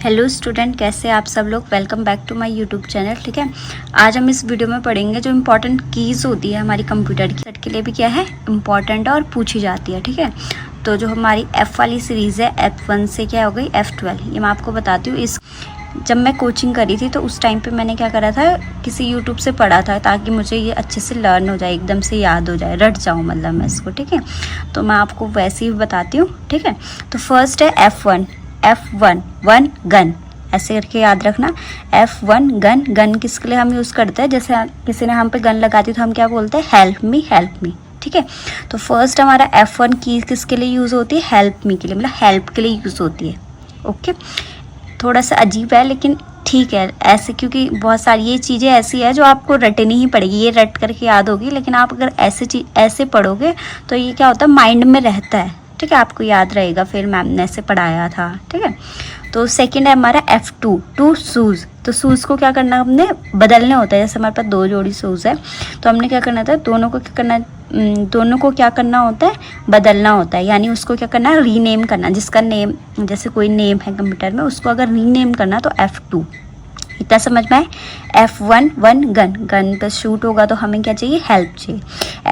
Hello student, कैसे आप सब लोग। Welcome back to my YouTube channel. ठीक है, आज हम इस वीडियो में पढ़ेंगे जो इम्पोर्टेंट कीज़ होती है हमारी कंप्यूटर की, के लिए भी क्या है इम्पॉर्टेंट और पूछी जाती है। ठीक है, तो जो हमारी F वाली सीरीज़ है F1 से क्या हो गई F12, ये मैं आपको बताती हूँ। इस जब मैं कोचिंग करी थी तो उस टाइम पे मैंने क्या करा था, किसी यूट्यूब से पढ़ा था ताकि मुझे ये अच्छे से लर्न हो जाए, एकदम से याद हो जाए, रट जाऊँ मतलब मैं इसको। ठीक है, तो मैं आपको वैसे ही बताती हूँ। ठीक है, तो फर्स्ट है F1। वन गन, ऐसे करके याद रखना। F1 गन, गन किसके लिए हम यूज़ करते हैं, जैसे किसी ने हम पे गन लगाती है तो हम क्या बोलते हैं, हेल्प मी। ठीक है, तो फर्स्ट हमारा F1 की किसके लिए यूज़ होती है, हेल्प मी के लिए, मतलब हेल्प के लिए यूज़ होती है। ओके, थोड़ा सा अजीब है लेकिन ठीक है ऐसे, क्योंकि बहुत सारी ये चीज़ें ऐसी है जो आपको रटनी ही पड़ेगी, ये रट करके याद होगी, लेकिन आप अगर ऐसे पढ़ोगे तो ये क्या होता है, माइंड में रहता है। ठीक है, आपको याद रहेगा, फिर मैम ने ऐसे पढ़ाया था। ठीक है, तो सेकंड है हमारा F2 शूज़। तो शूज़ को क्या करना, हमने बदलने होता है। जैसे हमारे पास 2 जोड़ी शूज़ है तो हमने क्या करना था, दोनों को क्या करना होता है, बदलना होता है। यानी उसको क्या करना है, रीनेम करना। जिसका नेम, जैसे कोई नेम है कंप्यूटर में, उसको अगर रीनेम करना तो F2। इतना समझ में आए। F1 गन पर शूट होगा तो हमें क्या चाहिए, हेल्प चाहिए।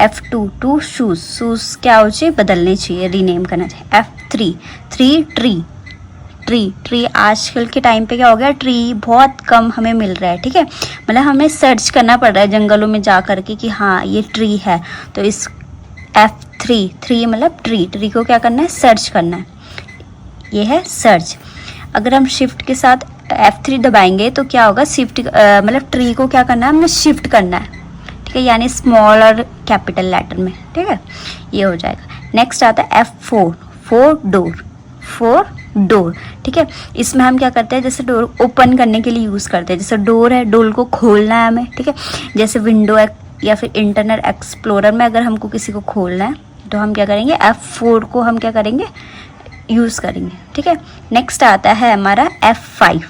F2 शूज़ क्या हो चाहिए, बदलने चाहिए, रीनेम करना चाहिए। F3 ट्री आजकल के टाइम पे क्या हो गया, ट्री बहुत कम हमें मिल रहा है। ठीक है, मतलब हमें सर्च करना पड़ रहा है जंगलों में जा करके कि हाँ ये ट्री है। तो इस F3 मतलब ट्री को क्या करना है, सर्च करना है। ये है सर्च। अगर हम शिफ्ट के साथ F3 दबाएंगे तो क्या होगा, शिफ्ट मतलब ट्री को क्या करना है, हमें शिफ्ट करना है। ठीक है, यानी स्मॉल और कैपिटल लेटर में। ठीक है, ये हो जाएगा। नेक्स्ट आता है F4 डोर। ठीक है, इसमें हम क्या करते हैं, जैसे डोर ओपन करने के लिए यूज़ करते हैं। जैसे डोर है, डोर को खोलना है हमें। ठीक है, जैसे विंडो या फिर इंटरनेट एक्सप्लोरर में अगर हमको किसी को खोलना है तो हम क्या करेंगे, F4 को हम क्या करेंगे, यूज़ करेंगे। ठीक है, नेक्स्ट आता है हमारा F5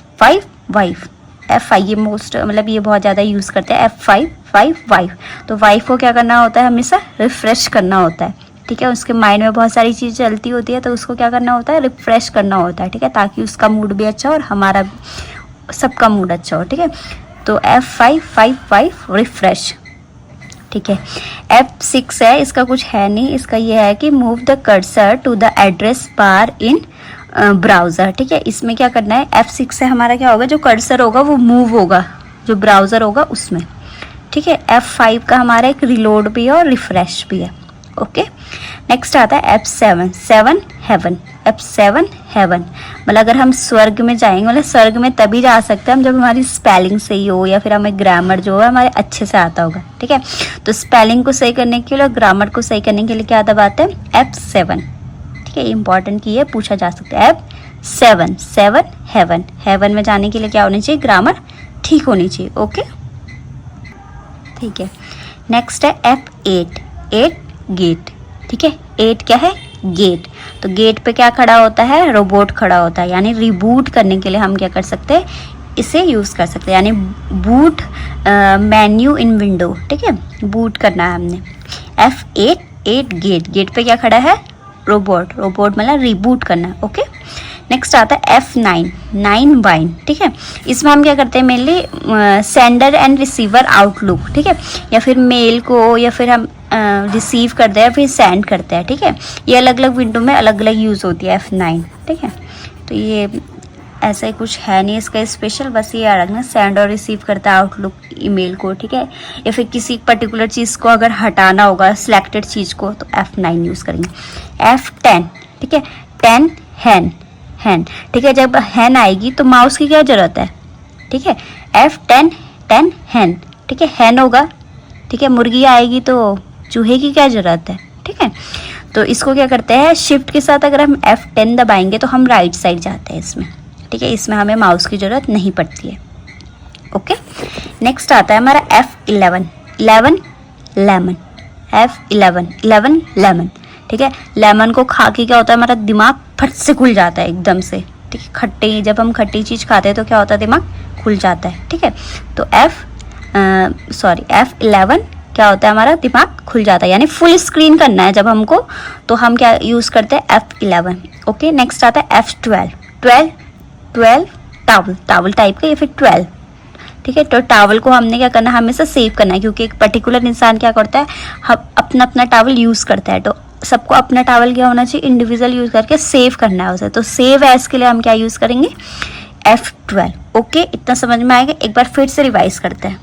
F5 ये मोस्ट, मतलब ये बहुत ज़्यादा यूज़ करते हैं। F5 तो वाइफ को क्या करना होता है, हमेशा रिफ़्रेश करना होता है। ठीक है, उसके माइंड में बहुत सारी चीज़ चलती होती है तो उसको क्या करना होता है, रिफ़्रेश करना होता है। ठीक है, ताकि उसका मूड भी अच्छा हो और हमारा सबका मूड अच्छा हो। ठीक है, तो F5 रिफ़्रेश। ठीक है, F6 है, इसका कुछ है नहीं, इसका ये है कि move the cursor to the address bar in browser. ठीक है, इसमें क्या करना है, F6 से हमारा क्या होगा, जो कर्सर होगा वो मूव होगा, जो ब्राउज़र होगा उसमें। ठीक है, F5 का हमारा एक रिलोड भी है और रिफ़्रेश भी है। ओके, नेक्स्ट आता है F7 हेवन। मतलब अगर हम स्वर्ग में जाएंगे, मतलब स्वर्ग में तभी जा सकते हैं हम जब हमारी स्पेलिंग सही हो या फिर हमें ग्रामर जो है हमारे अच्छे से आता होगा। ठीक है, तो स्पेलिंग को सही करने के लिए और ग्रामर को सही करने के लिए क्या दबाते हैं, F7। ठीक है, इंपॉर्टेंट की है, पूछा जा सकता है। F7 हेवन में जाने के लिए क्या होनी चाहिए, ग्रामर ठीक होनी चाहिए। ओके, ठीक है, नेक्स्ट है F8 गेट। ठीक है, 8 क्या है, गेट। तो गेट पे क्या खड़ा होता है, रोबोट खड़ा होता है। यानी रिबूट करने के लिए हम क्या कर सकते हैं, इसे यूज़ कर सकते हैं। यानी बूट मेन्यू इन विंडो। ठीक है, बूट करना है हमने। F8 गेट पे क्या खड़ा है, रोबोट मतलब रिबूट करना है। ओके, नेक्स्ट आता है F9 वाइन। ठीक है, इसमें हम क्या करते हैं, mainly sender and receiver outlook. ठीक है, या फिर मेल को या फिर हम रिसीव करते हैं फिर सेंड करते हैं। ठीक है, ये अलग अलग विंडो में अलग अलग यूज़ होती है F9। ठीक है, तो ये ऐसा ही कुछ है नहीं इसका स्पेशल, बस ये याद रखना, सेंड और रिसीव करता है आउटलुक ईमेल को। ठीक है, या फिर किसी पर्टिकुलर चीज़ को अगर हटाना होगा, सिलेक्टेड चीज़ को, तो F9 यूज़ करेंगे। F10, ठीक है, 10 हैन। ठीक है, जब हैन आएगी तो माउस की क्या ज़रूरत है। ठीक है, F10 हैन। ठीक है, हैन होगा। ठीक है, मुर्गी आएगी तो चूहे की क्या ज़रूरत है। ठीक है, तो इसको क्या करते हैं, शिफ्ट के साथ अगर हम F10 दबाएंगे तो हम राइट साइड जाते हैं इसमें। ठीक है, इसमें हमें माउस की ज़रूरत नहीं पड़ती है। ओके, नेक्स्ट आता है हमारा F11 लेमन। F11 lemon. ठीक है, लेमन को खा के क्या होता है, हमारा दिमाग फट से खुल जाता है एकदम से। ठीक है, जब हम खट्टी चीज़ खाते हैं तो क्या होता है, दिमाग खुल जाता है। ठीक है, तो F11 क्या होता है, हमारा दिमाग खुल जाता है, यानी फुल स्क्रीन करना है जब हमको, तो हम क्या यूज़ करते हैं, F11। ओके, नेक्स्ट आता है F12 टावल, टावल टाइप का, या फिर 12, ठीक है। तो टावल को हमने क्या करना है, हमेशा सेव करना है, क्योंकि एक पर्टिकुलर इंसान क्या करता है, हम अपना अपना टावल यूज़ करता है, तो सबको अपना टावल क्या होना चाहिए, इंडिविजुअल यूज़ करके सेव करना है उसे। तो सेव एज के लिए हम क्या यूज़ करेंगे, F12। ओके, इतना समझ में आएगा। एक बार फिर से रिवाइज करते हैं।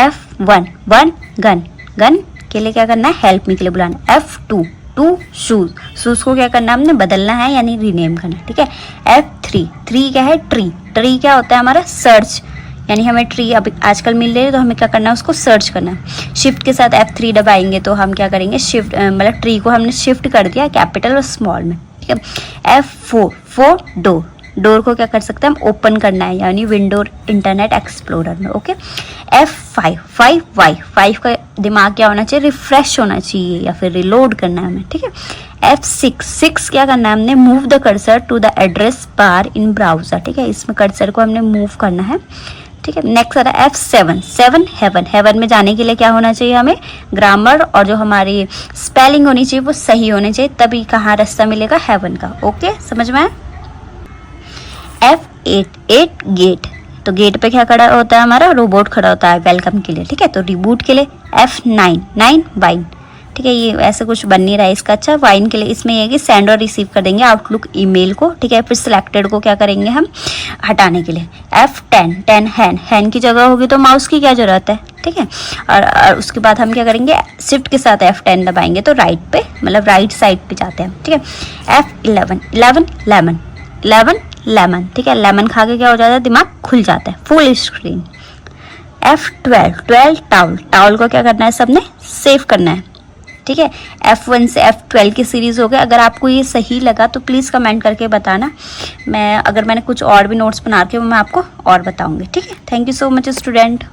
F1 1 गन, गन के लिए क्या करना है, हेल्प मी के लिए बुलाना। F2 2 शूज, शूज को क्या करना है, हमने बदलना है यानी रीनेम करना है, ठीक है। F3 3 क्या है, ट्री, ट्री क्या होता है हमारा, सर्च, यानी हमें ट्री अब आजकल मिल रही है तो हमें क्या करना है, उसको सर्च करना है। शिफ्ट के साथ F3 दबाएंगे तो हम क्या करेंगे, शिफ्ट मतलब ट्री को हमने शिफ्ट कर दिया कैपिटल और स्मॉल में, ठीक है। F4 4 डोर, डोर को क्या कर सकते हैं हम, ओपन करना है यानी विंडो इंटरनेट एक्सप्लोरर में, ओके। F5 5 वाई, 5 का दिमाग क्या होना चाहिए, रिफ्रेश होना चाहिए या फिर रिलोड करना है हमें, ठीक है। F6 6 क्या करना है हमने, move the cursor to the address bar in browser, ठीक है। इसमें कर्सर को हमने मूव करना है, ठीक है। नेक्स्ट आ रहा है F7 7 हेवन, हेवन में जाने के लिए क्या होना चाहिए हमें, ग्रामर और जो हमारी स्पेलिंग होनी चाहिए वो सही होनी चाहिए, तभी कहाँ रास्ता मिलेगा हेवन का, ओके, समझ में आया। F8 8 गेट, तो गेट पे क्या खड़ा होता है हमारा, रोबोट खड़ा होता है वेलकम के लिए, ठीक है। तो रिबूट के लिए F9 9 वाइन, ठीक है। ये ऐसे कुछ बन नहीं रहा है इसका, अच्छा। वाइन के लिए इसमें ये है कि सेंड और रिसीव कर देंगे आउटलुक ईमेल को, ठीक है। फिर सिलेक्टेड को क्या करेंगे हम, हटाने के लिए F10 10 हैन, हैन की जगह होगी तो माउस की क्या जरूरत है, ठीक है। और उसके बाद हम क्या करेंगे, शिफ्ट के साथ F10 दबाएंगे तो राइट पे, मतलब राइट साइड पे जाते हैं, ठीक है। F11 11 लेमन, 11 लेमन, ठीक है। लेमन खा के क्या हो जाता है, दिमाग खुल जाता है, full screen. F12 12 towel, towel को क्या करना है, सबने सेव करना है, ठीक है। F1 से F12 की सीरीज़ हो गई। अगर आपको ये सही लगा तो प्लीज़ कमेंट करके बताना, मैं अगर मैंने कुछ और भी नोट्स बना के वो मैं आपको और बताऊंगी, ठीक है। Thank you so much student.